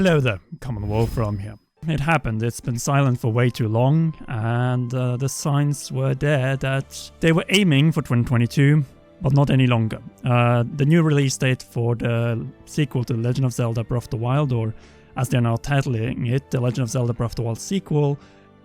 Hello there, Commonwealth from here. It happened, it's been silent for way too long, and the signs were there that they were aiming for 2022, but not any longer. The new release date for the sequel to Legend of Zelda Breath of the Wild, or as they're now titling it, the Legend of Zelda Breath of the Wild sequel,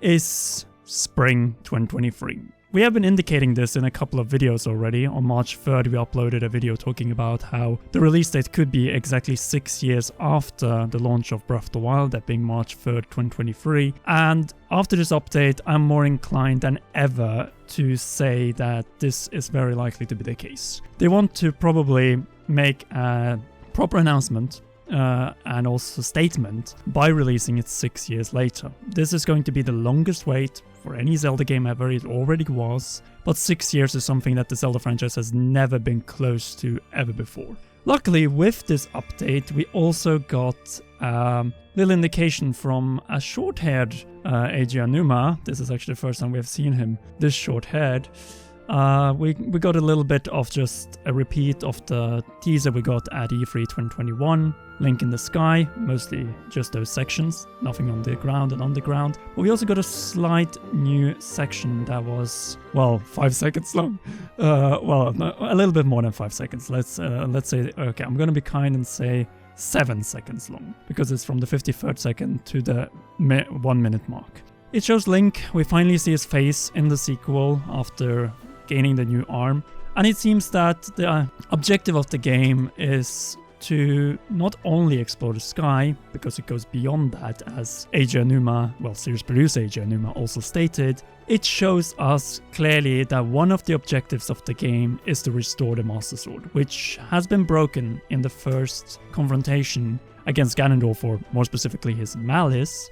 is spring 2023. We have been indicating this in a couple of videos already. On March 3rd, we uploaded a video talking about how the release date could be exactly 6 years after the launch of Breath of the Wild, that being March 3rd, 2023. And after this update, I'm more inclined than ever to say that this is very likely to be the case. They want to probably make a proper announcement and also statement by releasing it 6 years later. This is going to be the longest wait for any Zelda game ever. It already was, but 6 years is something that the Zelda franchise has never been close to ever before. Luckily, with this update, we also got a little indication from a short-haired Eiji Aonuma. This is actually the first time we have seen him this short-haired. We got a little bit of just a repeat of the teaser we got at E3 2021, Link in the Sky, mostly just those sections, nothing on the ground and underground. But we also got a slight new section that was, well, 5 seconds long. Well, no, a little bit more than 5 seconds. Let's say, okay, I'm gonna be kind and say 7 seconds long, because it's from the 53rd second to the 1 minute mark. It shows Link. We finally see his face in the sequel after gaining the new arm, and it seems that the objective of the game is to not only explore the sky, because it goes beyond that, as Eiji Aonuma, well, series producer Eiji Aonuma also stated. It shows us clearly that one of the objectives of the game is to restore the Master Sword, which has been broken in the first confrontation against Ganondorf, or more specifically his malice,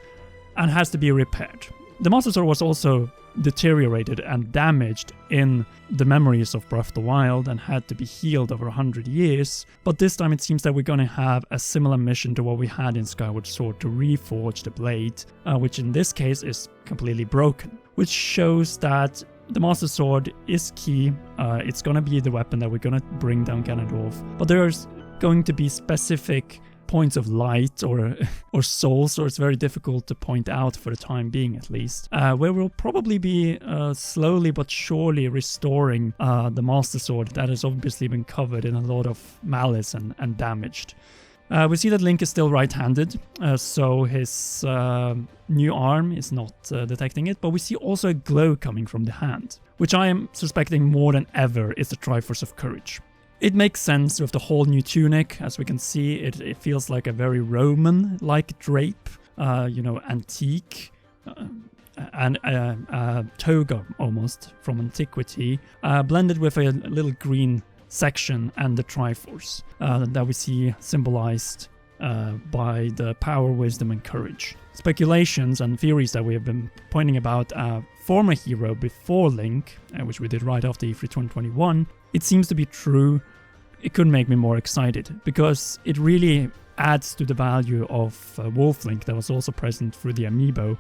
and has to be repaired. The Master Sword was also deteriorated and damaged in the memories of Breath of the Wild and had to be healed over 100 years, but this time it seems that we're going to have a similar mission to what we had in Skyward Sword, to reforge the blade, which in this case is completely broken, which shows that the Master Sword is key. It's going to be the weapon that we're going to bring down Ganondorf, but there's going to be specific points of light or souls, or it's very difficult to point out for the time being, at least, where we'll probably be slowly but surely restoring the Master Sword that has obviously been covered in a lot of malice and damaged. We see that Link is still right-handed, so his new arm is not detecting it, but we see also a glow coming from the hand, which I am suspecting more than ever is the Triforce of Courage. It makes sense with the whole new tunic. As we can see, it feels like a very Roman-like drape, antique, and a toga almost from antiquity, blended with a little green section and the Triforce that we see symbolized by the power, wisdom, and courage. Speculations and theories that we have been pointing about a former hero before Link, which we did right after E3 2021, it seems to be true. It could make me more excited, because it really adds to the value of Wolf Link that was also present through the amiibo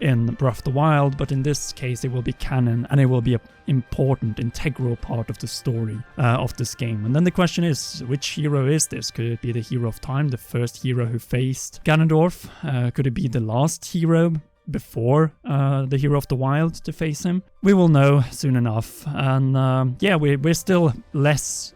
in Breath of the Wild, but in this case it will be canon and it will be an important, integral part of the story of this game. And then the question is, which hero is this? Could it be the hero of time, the first hero who faced Ganondorf? Could it be the last hero before the hero of the wild to face him? We will know soon enough. And we're still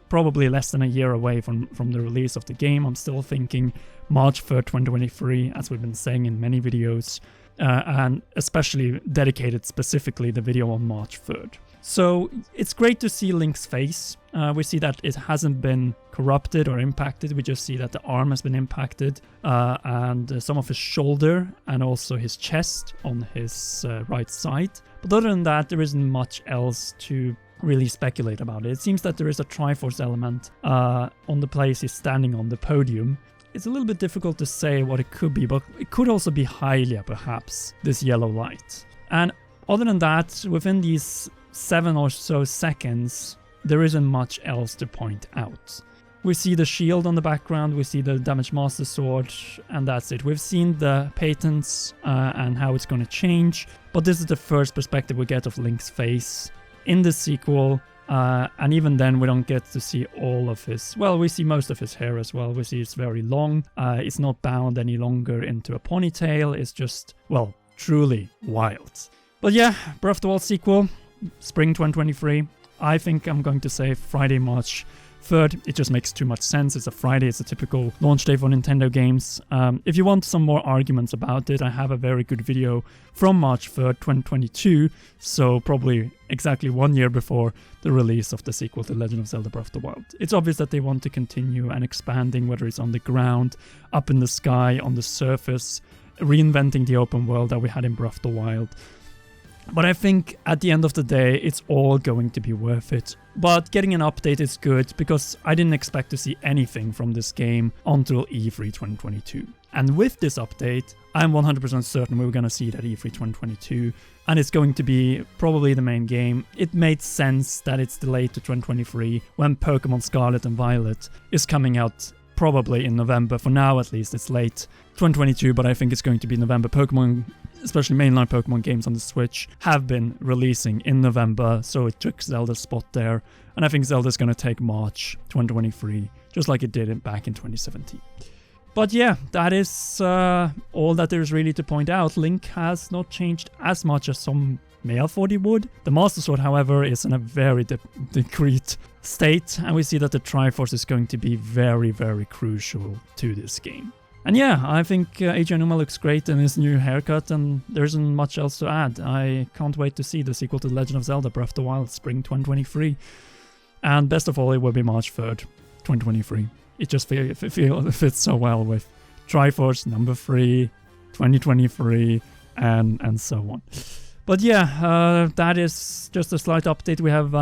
probably less than a year away from the release of the game. I'm still thinking March 3rd, 2023, as we've been saying in many videos, and especially dedicated specifically the video on March 3rd. So it's great to see Link's face. We see that it hasn't been corrupted or impacted. We just see that the arm has been impacted, and some of his shoulder and also his chest on his right side. But other than that, there isn't much else to really speculate about it. It seems that there is a Triforce element on the place he's standing on, the podium. It's a little bit difficult to say what it could be, but it could also be Hylia, perhaps, this yellow light. And other than that, within these 7 or so seconds, there isn't much else to point out. We see the shield on the background, we see the damaged Master Sword, and that's it. We've seen the patents and how it's going to change, but this is the first perspective we get of Link's face in the sequel. And even then, we don't get to see all of his... Well, we see most of his hair as well. We see it's very long. It's not bound any longer into a ponytail. It's just, well, truly wild. But yeah, Breath of the Wild sequel, spring 2023. I think I'm going to say Friday, March 3rd. It just makes too much sense. It's a Friday. It's a typical launch day for Nintendo games. If you want some more arguments about it, I have a very good video from March 3rd, 2022. So probably exactly 1 year before the release of the sequel to Legend of Zelda Breath of the Wild. It's obvious that they want to continue and expanding, whether it's on the ground, up in the sky, on the surface, reinventing the open world that we had in Breath of the Wild. But I think at the end of the day, it's all going to be worth it. But getting an update is good because I didn't expect to see anything from this game until E3 2022. And with this update, I'm 100% certain we're going to see it at E3 2022. And it's going to be probably the main game. It made sense that it's delayed to 2023 when Pokemon Scarlet and Violet is coming out probably in November. For now, at least, it's late 2022, but I think it's going to be November. Pokemon, especially mainline Pokemon games on the Switch, have been releasing in November, so it took Zelda's spot there. And I think Zelda's going to take March 2023, just like it did back in 2017. But yeah, that is all that there is really to point out. Link has not changed as much as some may have thought he would. The Master Sword, however, is in a very discreet state, and we see that the Triforce is going to be very, very crucial to this game. And yeah, I think Eiji Aonuma looks great in his new haircut, and there isn't much else to add. I can't wait to see the sequel to The Legend of Zelda Breath of the Wild, spring 2023. And best of all, it will be March 3rd, 2023. It just fits so well with Triforce number 3, 2023, and so on. But yeah, that is just a slight update. We have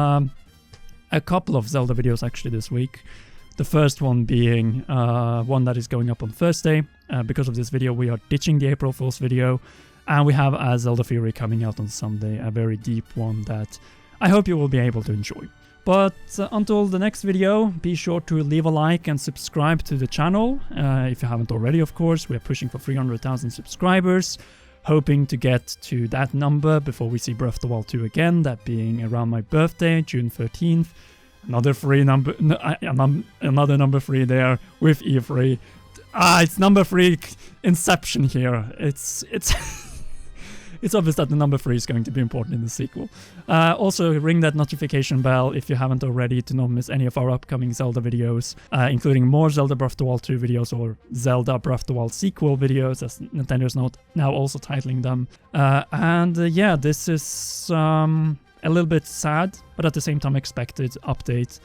a couple of Zelda videos actually this week. The first one being one that is going up on Thursday. Because of this video, we are ditching the April Fool's video. And we have a Zelda Theory coming out on Sunday, a very deep one that I hope you will be able to enjoy. But until the next video, be sure to leave a like and subscribe to the channel. If you haven't already, of course. We are pushing for 300,000 subscribers. Hoping to get to that number before we see Breath of the Wild 2 again, that being around my birthday, June 13th. Another number 3 there with E3. It's number 3 Inception here. It's it's obvious that the number 3 is going to be important in the sequel. Also, ring that notification bell if you haven't already to not miss any of our upcoming Zelda videos, including more Zelda Breath of the Wild 2 videos or Zelda Breath of the Wild sequel videos, as Nintendo's now also titling them. Yeah, this is a little bit sad, but at the same time expected update.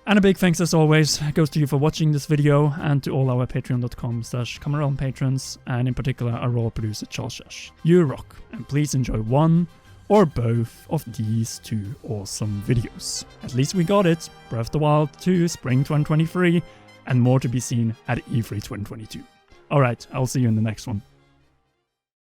And a big thanks as always goes to you for watching this video and to all our patreon.com/CameraRealm patrons, and in particular our role producer Charles Shash. You rock, and please enjoy one or both of these 2 awesome videos. At least we got it, Breath of the Wild 2 spring 2023, and more to be seen at E3 2022. Alright, I'll see you in the next one.